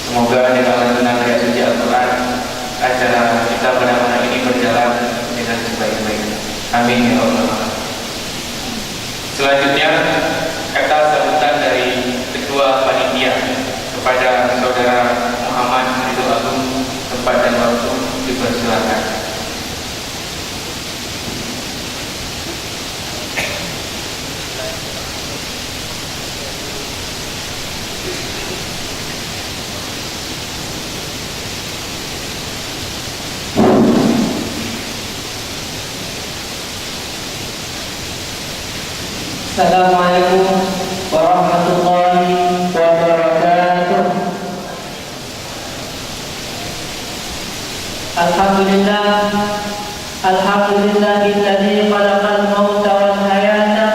Semoga dengan lantunan ayat suci Al-Quran acara kita pada malam ini berjalan dengan sebaik-baiknya. Amin ya Allah. Selanjutnya kata sambutan dari Ketua Panitia kepada Saudara Muhammad Ridho Agung, tempat dan waktu dipersilakan. Assalamualaikum warahmatullahi wabarakatuh. Alhamdulillahilladzi khalaqal mauta wal hayata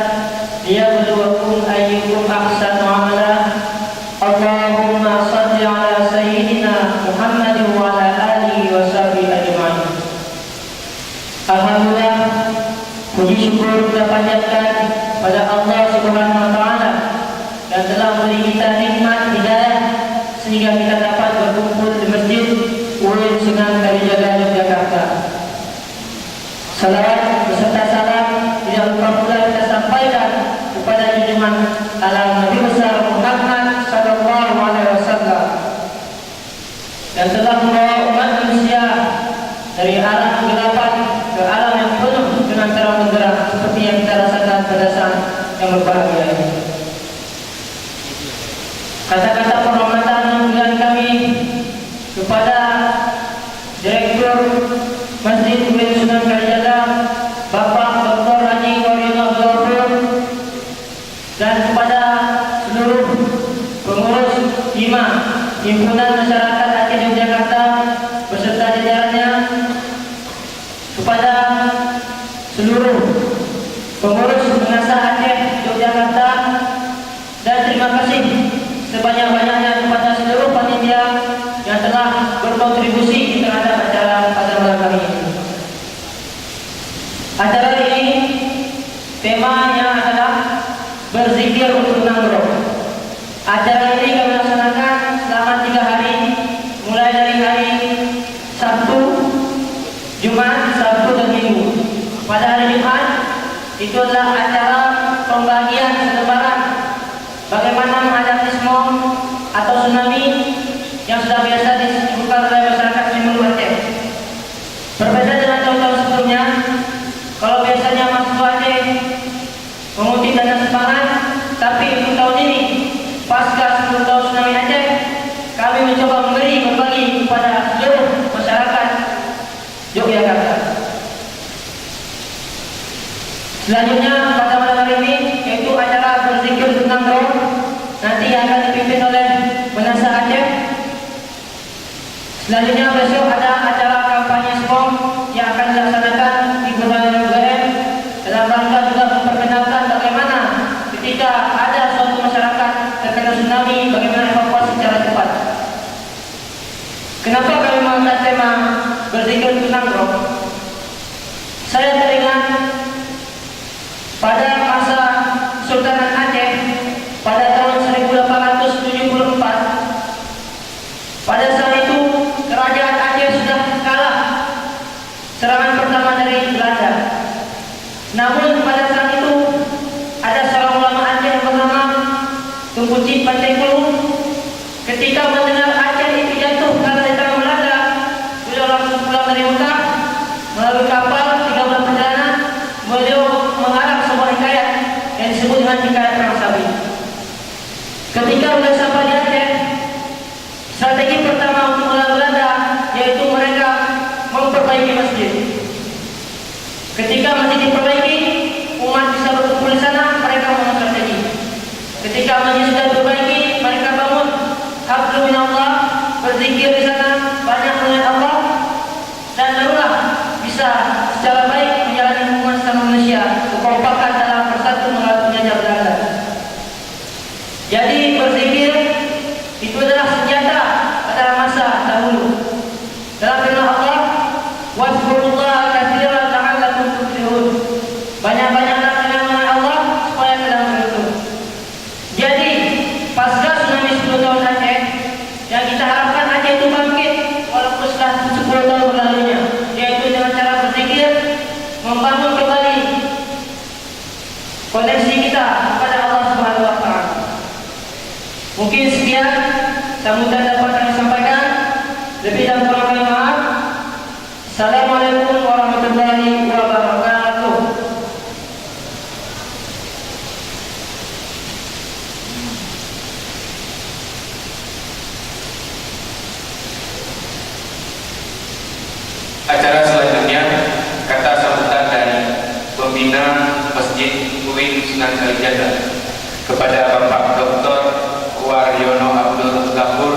liyabluwakum ayyukum ahsanu amala. Allahumma shalli ala sayyidina Muhammadin wa ala alihi wa sahbihi ajma'in. Alhamdulillah, puji syukur kita panjatkan pada Allah Subhanahu wa taala yang telah memberi kita nikmat hidayah sehingga kita dapat berkumpul di Masjid UIN Sunan Kalijaga Yogyakarta. Salawat beserta salam tidak lupa pula kita sampaikan kepada junjungan alam Nabi besar Muhammad sallallahu alaihi wasallam yang telah membawa umat manusia dari alam kegelapan ke alam yang penuh dengan terang benderang seperti yang kita rasakan pada saat yang berbahagia ini. Kata-kata penghormatan mengucapkan kami kepada Direktur Masjid UIN Sunan Kalijaga Bapak Dr. Haji Warino Abdul, dan kepada seluruh pengurus HIMA Himpunan Masyarakat Aceh Yogyakarta beserta jajarannya, kepada seluruh pengurus Mengasah Aceh Yogyakarta, dan terima kasih sebanyak-banyaknya kepada seluruh panitia yang telah berkontribusi terhadap acara pada malam hari ini. Acara ini temanya adalah berzikir untuk nanggroh. Acara ini kami laksanakan selama 3 hari, mulai dari hari Sabtu, Jumat, Sabtu dan Minggu. Pada hari Jumat itu adalah acara pembagian selebaran bagaimana menghadapi smog atau tsunami yang sudah biasa disebutkan oleh masyarakat Timur Aceh. Berbeda dengan tahun-tahun sebelumnya, kalau biasanya mahasiswa Aceh mengutip dana sumbangan, tapi untuk tahun ini pasca 10 tahun tsunami Aceh, kami mencoba berbagi kepada seluruh masyarakat Yogyakarta. Selanjutnya pada malam hari ini yaitu acara berzikir tentang roh, nanti akan dipimpin oleh Menasah Aceh. Selanjutnya besok ada acara kampanye SPOM yang akan dilaksanakan di berbagai UGM dalam rangka juga memperkenalkan bagaimana ketika ada suatu masyarakat terkena tsunami, bagaimana evakuasi secara cepat. Kenapa kami mengangkat tema berzikir tentang roh? Saya teringat pada masa Sultanat Aceh pada tahun 1874. Pada saat itu kerajaan Aceh sudah kalah serangan pertama dari Belanda. Namun pada saat itu ada seorang ulama Aceh yang bernama Tunku Cik Banteng Kulu. Ketika mendengar Aceh itu jatuh karena di tangan Belanda, beliau langsung pulang dari Mekah melalui kapal 3 bulan perjalanan. Beliau mengarang sebuah hikayat yang disebut dengan hikayat Perang Sabi. Ketika beliau sampai di Aceh, berzikir di sana, banyak mengingat Allah, dan barulah bisa secara baik menjalani hubungan sama manusia, kekompakan dalam persatu mengaturnya berada. Jadi berzikir itu adalah senjata pada masa dahulu. Dalam firman Allah, "Wazkurullaha katsiran la'allakum tuflihun." Banyak-banyaklah kalian mengenal Allah supaya kalian beruntung. Jadi pasca tsunami 10 tahun Aceh, yang kita harapkan Aceh itu bangkit walaupun setelah 10 tahun berlalunya, yaitu dengan cara berzikir, membangun kembali koneksi kita kepada Allah Subhanahu wa taala. Mungkin sekian sambutan dapat kami sampaikan. Lebih dan kurang kami maaf. Assalamualaikum warahmatullahi wabarakatuh. Acara selanjutnya kata sambutan dari pembina Masjid UIN Sunan Kalijaga kepada Bapak Dr. Waryono Abdul Ghafur,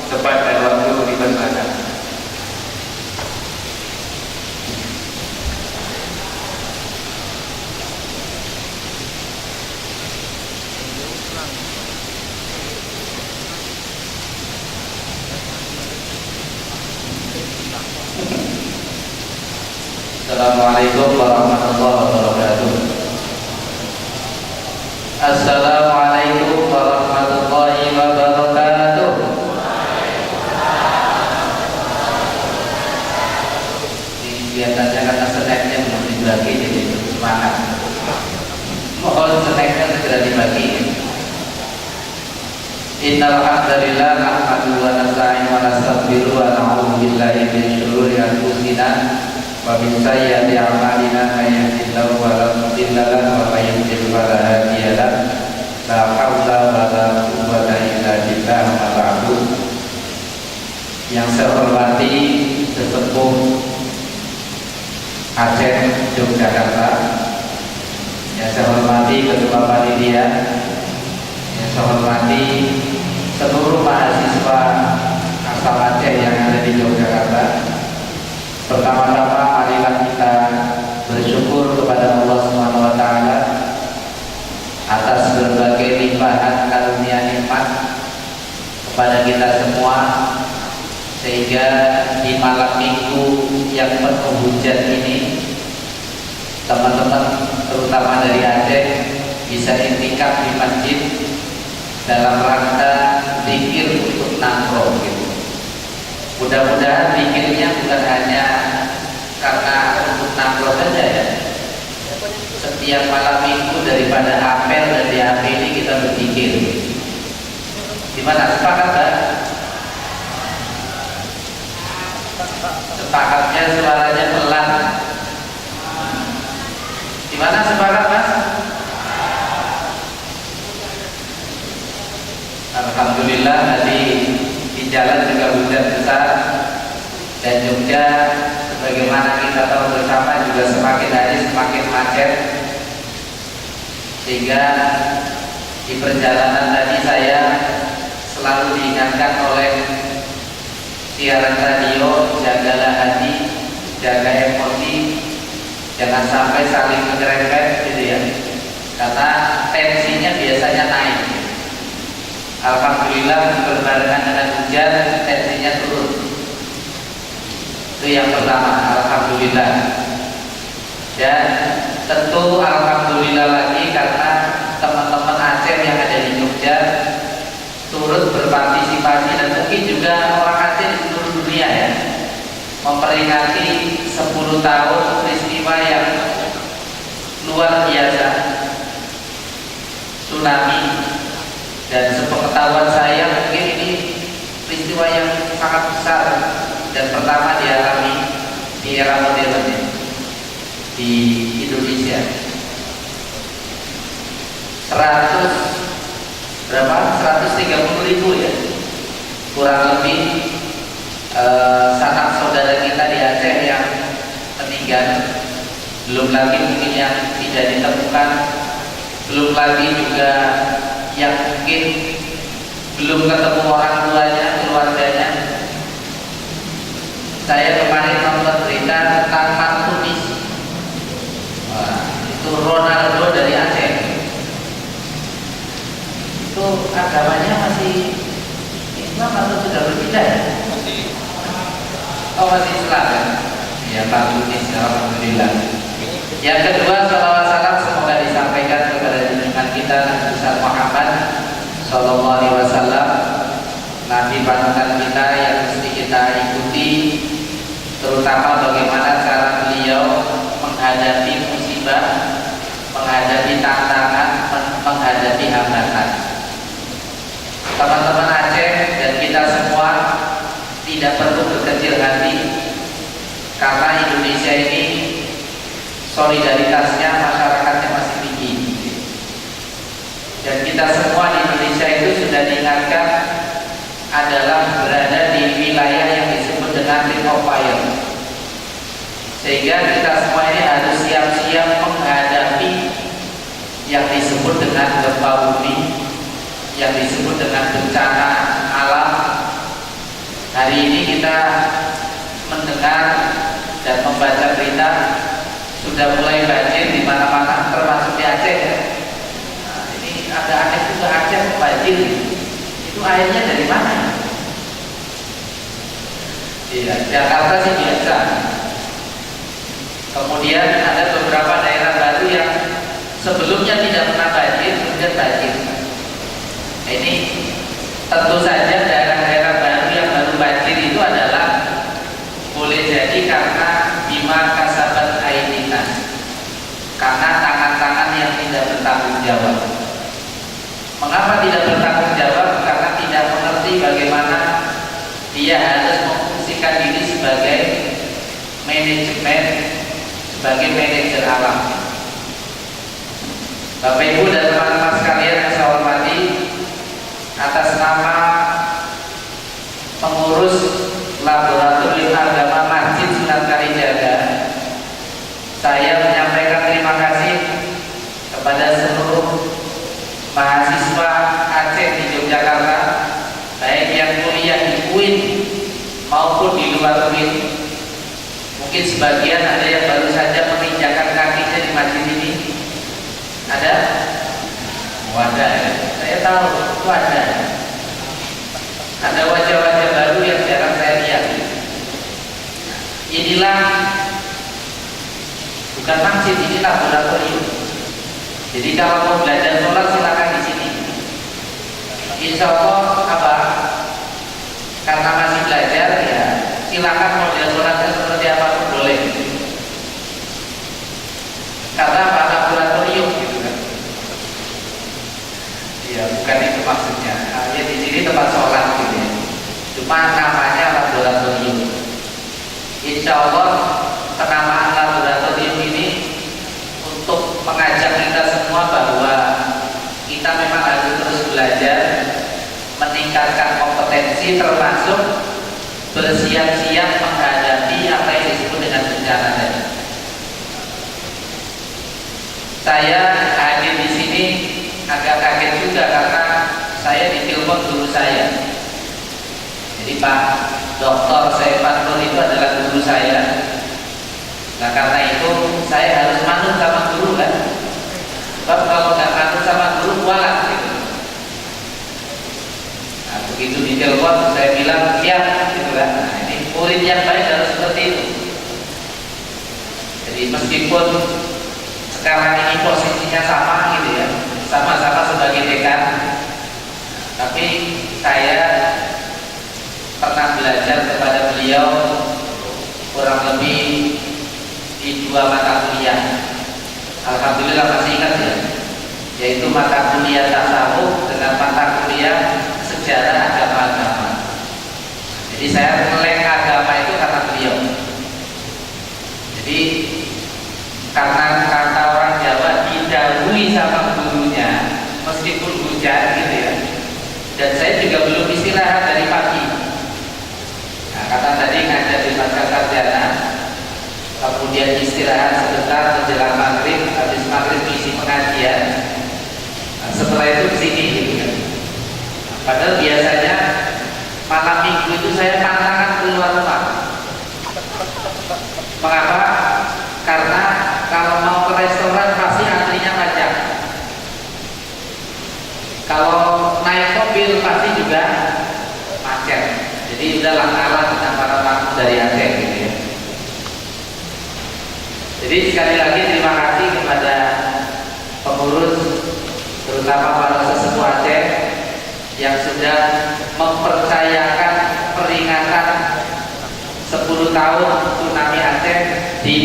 tepat dan waktu dipersilakan. Assalamualaikum warahmatullahi wabarakatuh. Assalamualaikum warahmatullahi wabarakatuh. Biasanya kata snacknya belum dibagi, jadi semangat. Mohon snacknya segera dibagi. Innal hamdalillah nahmaduhu wa nasta'inu wa nastaghfiruh wa na'udzu billahi min syururi anfusina wa min sayyiati a'malina may yahdihillahu fala mudilla lahu wa may yudlil fala hadiya lahu. La haula wa la quwwata illa billah. Amma ba'du. Yang saya hormati sesepuh Aceh Yogyakarta, yang saya hormati Ketua Panitia, yang saya hormati seluruh mahasiswa asal Aceh yang ada di Yogyakarta. Pertama-tama marilah kita bersyukur kepada Allah Subhanahu wa taala atas berbagai limpahan karunia nikmat kepada kita semua, sehingga di malam minggu yang penuh hujan ini teman-teman terutama dari Aceh bisa intikaf di masjid dalam rangka zikir untuk nangkrong gitu. Mudah-mudahan zikirnya bukan hanya karena untuk nangkrong saja ya. Setiap malam minggu daripada apel dan di HP ini kita berzikir. Gimana, sepakat Pak? Sepakatnya suaranya pelan. Gimana, sepakat Mas? Alhamdulillah tadi di jalan juga hujan besar, dan juga sebagaimana kita tahu bersama juga semakin hari semakin macet, sehingga di perjalanan tadi saya selalu diingatkan oleh siaran radio, jagalah hati, jaga emosi, jangan sampai saling menyerempet gitu ya, karena tensinya biasanya naik. Alhamdulillah berbarengan dengan hujan tensinya turun. Itu yang pertama, alhamdulillah. Dan tentu alhamdulillah lagi karena teman-teman Aceh yang ada di Jogja turut berpartisipasi, dan mungkin juga orang Aceh di seluruh dunia ya, memperingati 10 tahun peristiwa yang luar biasa, tsunami. Dan sepengetahuan saya mungkin ini peristiwa yang sangat besar dan pertama dialami di era modern ya, di Indonesia. 130.000 ya kurang lebih sanak saudara kita di Aceh yang meninggal, belum lagi mungkin yang tidak ditemukan, belum lagi juga yang mungkin belum ketemu orang tuanya, keluarganya. atau sudah berpindah ya? Oh masih Islam ya? Ya Pak Tunis, alhamdulillah. Yang kedua, salawat salam semoga disampaikan kepada junjungan kita Nabi besar Muhammad Sallallahu Alaihi Wasallam, Nabi panutan kita yang mesti kita ikuti, terutama bagaimana cara beliau menghadapi musibah, menghadapi tantangan, menghadapi hambatan. Teman-teman Aceh dan kita semua tidak perlu berkecil hati, karena Indonesia ini solidaritasnya, masyarakatnya masih tinggi. Dan kita semua di Indonesia itu sudah diingatkan adalah berada di wilayah yang disebut dengan ring of fire. Sehingga kita semua ini harus siap-siap menghadapi yang disebut dengan gempa bumi, yang disebut dengan bencana alam. Hari ini kita mendengar dan membaca berita sudah mulai banjir di mana-mana, termasuk di Aceh. Nah, ini ada aneh juga, Aceh banjir. Itu airnya dari mana? Iya, Jakarta sih biasa. Kemudian ada beberapa daerah baru yang sebelumnya tidak pernah banjir, kemudian banjir. Nah, ini tentu saja daerah-daerah baru yang baru banjir itu adalah boleh jadi karena bima kasabat aidina, karena tangan-tangan yang tidak bertanggung jawab. Mengapa tidak bertanggung jawab? Karena tidak mengerti bagaimana dia harus memfungsikan diri sebagai manajemen, sebagai manajer alam. Bapak Ibu dan teman-teman sekalian yang saya hormati, atas nama pengurus Laboratorium Agama Masjid Sunan Kalijaga, saya menyampaikan terima kasih kepada seluruh mahasiswa Aceh di Yogyakarta, baik yang kuliah di UIN maupun di luar UIN. Mungkin sebagian ada yang baru saja menginjakan kakinya di masjid ini. Ada? Ada ya? Saya tahu itu ada. Ada wajah-wajah baru yang jarang saya lihat. Inilah bukan masjid, ini laboratorium. Jadi kalau mau belajar sholat silakan di sini. Insya Allah apa? Karena masih belajar ya silakan model sholatnya seperti apa pun boleh. Karena apa? Laboratorium gitu kan. Ya bukan itu maksudnya. Ya di sini tempat sholat gitu ya. Cuma namanya laboratorium. Insya Allah penamaan laboratorium ini untuk mengajak kita semua bahwa kita memang harus terus belajar, meningkatkan kompetensi, termasuk bersiap-siap menghadapi apa yang disebut dengan bencana tadi. Saya hadir di sini agak kaget juga karena saya ditelepon guru saya. Jadi Pak Dr. Saifan Nur itu adalah guru saya. Nah karena itu saya harus manut sama guru kan. Sebab kalau nggak manut sama guru kualat gitu. Nah begitu ditelepon saya bilang siap gitu kan. Nah ini murid yang baik harus seperti itu. Jadi meskipun sekarang ini posisinya sama gitu ya, sama-sama sebagai dekan, tapi saya pernah belajar kepada beliau kurang lebih di 2 mata kuliah. Alhamdulillah masih ingat ya, yaitu mata kuliah tasawuf dengan mata kuliah sejarah agama-agama. Jadi saya melek agama itu karena beliau. Jadi karena kata orang Jawa didahului sama gurunya meskipun hujan gitu ya. Dan saya juga belum istirahat dari pagi. Nah, kata tadi ngajar di Pasca Sarjana, kemudian istirahat sebentar menjelang maghrib, habis maghrib isi pengajian. Nah, setelah itu kesini gitu kan. Padahal biasanya malam minggu itu saya pantangan keluar rumah. Mengapa? Karena kalau mau ke restoran pasti antrinya panjang. Kalau naik mobil pasti juga macet. Jadi udahlah kalah dengan para tamu dari Aceh gitu ya. Jadi sekali lagi terima kasih kepada pengurus, terutama para sesepuh Aceh yang sudah mempercayakan peringatan 10 tahun tsunami Aceh di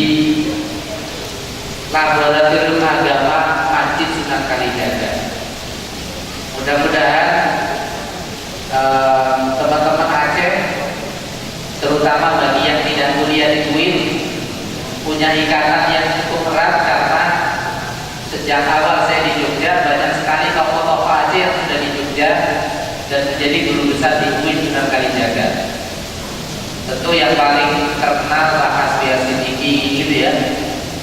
Laboratorium Agama Masjid Sunan Kalijaga. Mudah-mudahan teman-teman Aceh, terutama bagi yang tidak kuliah di UIN, punya ikatan yang cukup erat karena sejak awal saya di Jogja banyak sekali tokoh-tokoh Aceh yang sudah di Jogja dan menjadi guru besar di UIN Sunan Kalijaga. Tentu yang paling terkenal Pak Hasbi As-Siddiqi gitu ya.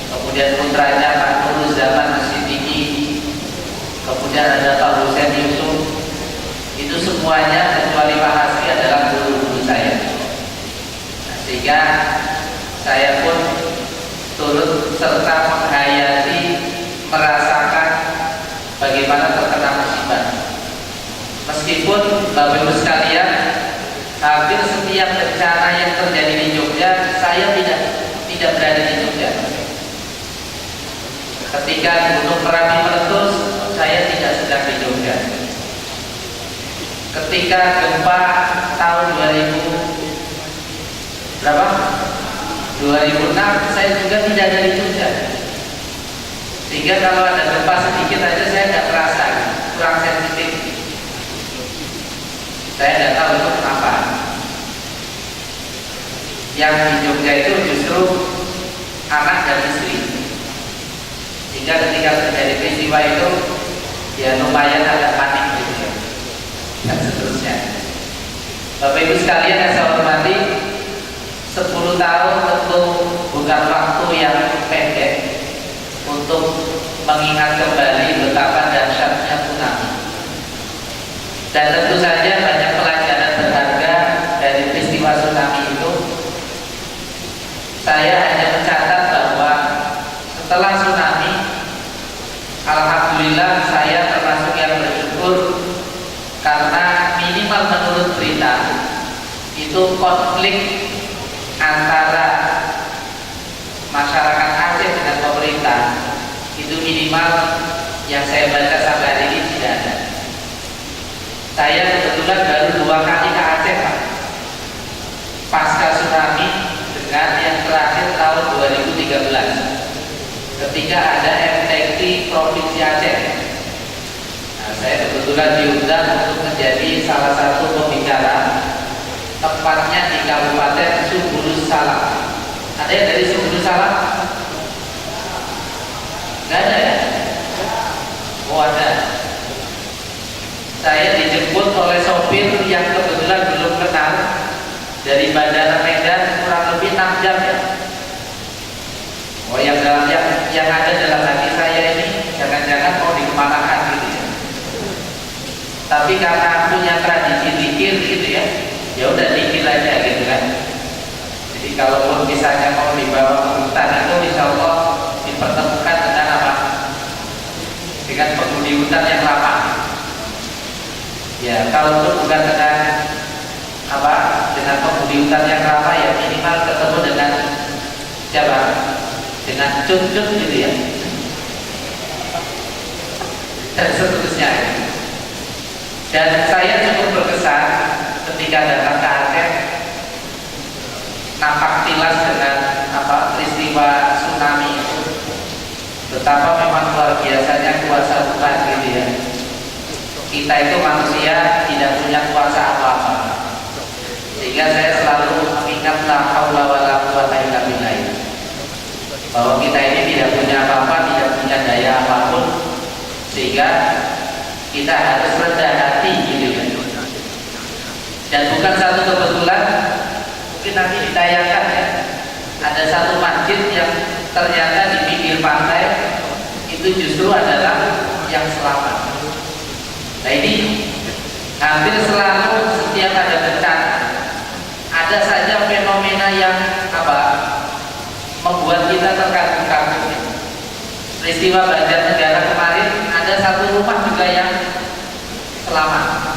Kemudian putranya Pak Nurul Zaman As-Siddiqi. Kemudian ada Pak Husain Yusuf. Itu semuanya kecuali Pak Hasbi adalah guru-guru saya. Nah, sehingga saya pun turut serta menghayati, merasakan bagaimana terkena musibah. Meskipun Bapak Ibu sekalian, hampir setiap bencana yang terjadi di Jogja, saya tidak berada di Jogja. Ketika Gunung Merapi meletus, saya tidak sedang di Jogja. Ketika gempa tahun 2006, saya juga tidak ada di Jogja. Sehingga kalau ada gempa sedikit aja saya tidak terasa, kurang sensitif. Saya tidak tahu itu kenapa. Yang di Jogja itu justru anak dan istri. Sehingga ketika terjadi peristiwa itu, ya lumayan agak panik gitu ya. Dan seterusnya. Bapak Ibu sekalian yang saya hormati, 10 tahun tentu bukan waktu yang pendek untuk mengingat kembali betapa dahsyatnya tsunami. Dan tentu saja banyak pelajaran berharga dari peristiwa tsunami itu. Saya hanya mencatat bahwa setelah tsunami, alhamdulillah saya termasuk yang bersyukur karena minimal menurut berita itu konflik antara masyarakat Aceh dengan pemerintah itu minimal yang saya baca sampai hari ini tidak ada. Saya kebetulan baru 2 kali ke Aceh Pak, pasca tsunami dengan yang terakhir tahun 2013 ketika ada MTQ Provinsi Aceh. Nah, saya kebetulan diundang untuk menjadi salah satu pembicara, tepatnya di Kabupaten Subulus Salam. Ada yang dari Subulus Salam? Nggak ada ya? Oh ada. Saya dijemput oleh sopir yang kebetulan belum kenal dari Bandara Medan, kurang lebih 6 jam ya. Oh yang ada dalam hati saya ini jangan-jangan mau dikemanakan gitu ya. Tapi karena punya tradisi zikir gitu ya, ya udah zikir aja gitu kan. Jadi kalau misalnya mau dibawa ke hutan itu insya Allah dipertemukan dengan apa? Dengan penghuni hutan yang ramah. Ya kalau bukan dengan apa? Dengan penghuni hutan yang ramah ya minimal ketemu dengan siapa? Dengan cut-cut gitu ya. Dan seterusnya. Dan saya cukup berkesan ketika datang ke Aceh, nampak tilas dengan apa peristiwa tsunami itu, betapa memang luar biasanya kuasa Tuhan gitu ya. Kita itu manusia tidak punya kuasa apa-apa, sehingga saya selalu mengingat la haula wala quwata illa billah, bahwa kita ini tidak punya apa-apa, tidak punya daya apapun, sehingga kita harus rendah hati gitu ya. Dan bukan satu kebetulan, mungkin nanti ditayangkan ya, ada satu masjid yang ternyata di pinggir pantai itu justru adalah yang selamat. Nah ini hampir selalu setiap ada bencana ada saja fenomena yang apa membuat kita terkagum-kagum. Peristiwa Banjarnegara kemarin ada satu rumah juga yang selamat.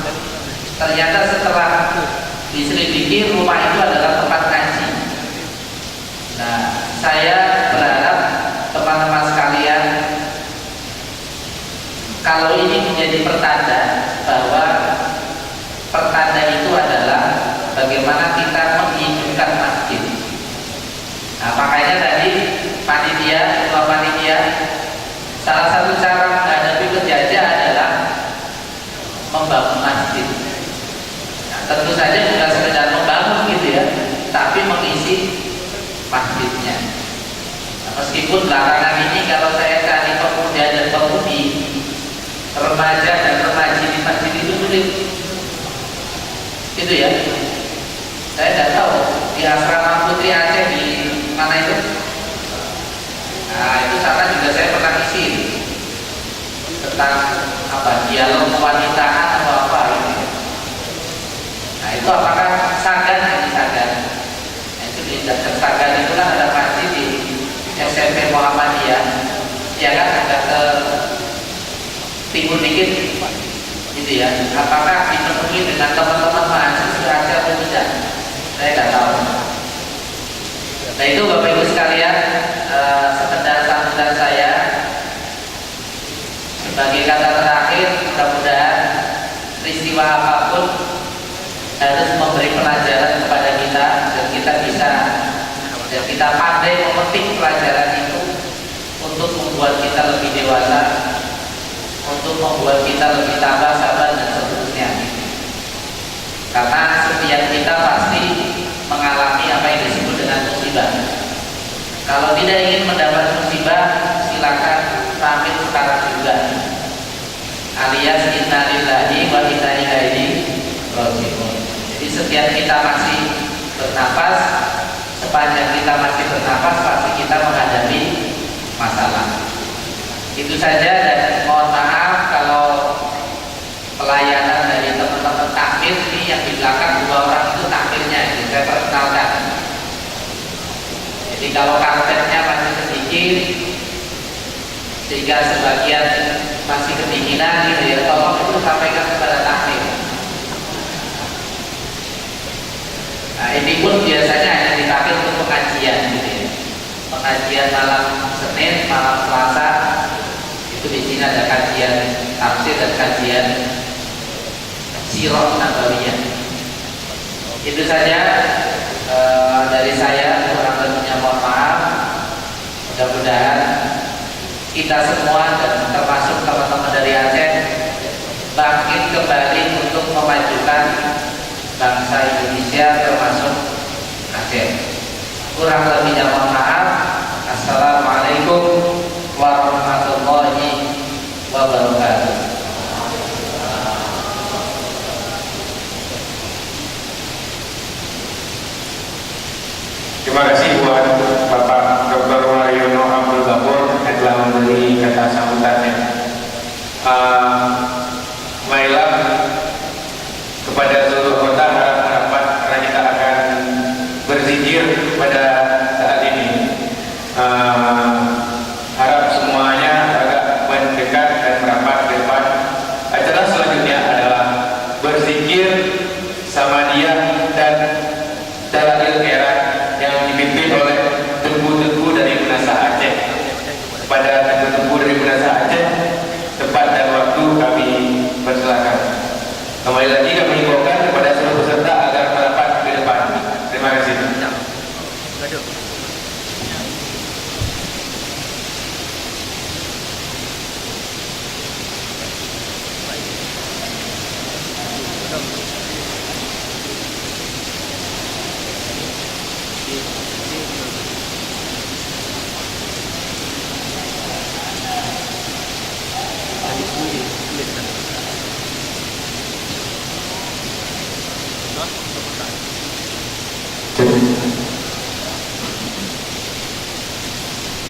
Ternyata setelah 5 diselidiki rumah itu adalah tempat ngaji. Nah, saya berharap teman-teman sekalian, kalau ini menjadi pertanda bahwa pertanda itu adalah bagaimana kita menghidupkan masjid. Nah, makanya tadi ketua panitia, salah satu cara menghadapi penjajah adalah membangun masjid. Nah, tentu saja bukan sekedar membangun gitu ya, tapi mengisi masjidnya. Nah, meskipun belakangan ini kalau saya cari pemuda dan pemudi, remaja dan remaji di masjid itu sulit, gitu ya. Saya tidak tahu di asrama Putri Aceh di mana itu. Nah, itu sana juga saya pernah isi tentang dialog kewanitaan atau apa gitu. Nah, itu apakah Sagan atau di Sagan? Nah, itu di Sagan itu kan ada masjid di SMP Muhammadiyah, ya kan, agak ke timur dikit gitu ya. Apakah dipenuhi dengan teman-teman mahasiswa Aceh atau tidak? Saya tidak tahu. Nah, itu Bapak Ibu sekalian, sekedar sambutan saya sebagai kata terakhir. Mudah-mudahan peristiwa apapun harus memberi pelajaran kepada kita, dan kita bisa dan kita pandai memetik pelajaran itu untuk membuat kita lebih dewasa, untuk membuat kita lebih tabah, sabar, dan seterusnya. Karena setiap kita pasti mengalami apa yang disebut dengan musibah. Kalau tidak ingin mendapat musibah, silakan pamit sekarang juga, alias inna lillahi wa inna ilaihi raji'un. Jadi setiap kita masih bernapas, sepanjang kita masih bernapas, pasti kita menghadapi masalah. Itu saja, dan mohon maaf kalau pelayanan dari teman-teman takmir ini yang di belakang 2 orang itu takmirnya, jadi saya perkenalkan. Jadi kalau karpetnya masih sedikit sehingga sebagian masih kedinginan gitu ya, tolong itu sampaikan kepada takmir. Nah, ini pun biasanya hanya dipakai untuk pengajian gitu ya. Pengajian malam Senin, malam Selasa, itu di sini ada kajian tafsir dan kajian Sirah Nabawiyah. Itu saja dari saya, kurang lebihnya mohon maaf. Mudah-mudahan kita semua dan termasuk teman-teman dari Aceh bangkit kembali untuk memajukan bangsa Indonesia termasuk Aceh. Kurang lebihnya mohon maaf. Assalamualaikum warahmatullahi wabarakatuh. Terima kasih buat Bapak Dr. Waryono Abdul Ghafur yang telah memberi kata sambutannya. Marilah kepada seluruh kota harapan karena kita akan berzikir pada saat ini. Harap semuanya agak mendekat dan merapat ke depan. Acara selanjutnya adalah berzikir sama dia dan Dalil Era yang dipimpin oleh tebu-tebu dari Menasa Aceh. Pada tebu-tebu dari Menasa Aceh, tempat dan waktu kami persilakan. Kembali lagi kami himbaukan kepada seluruh peserta agar merapat ke depan. Terima kasih.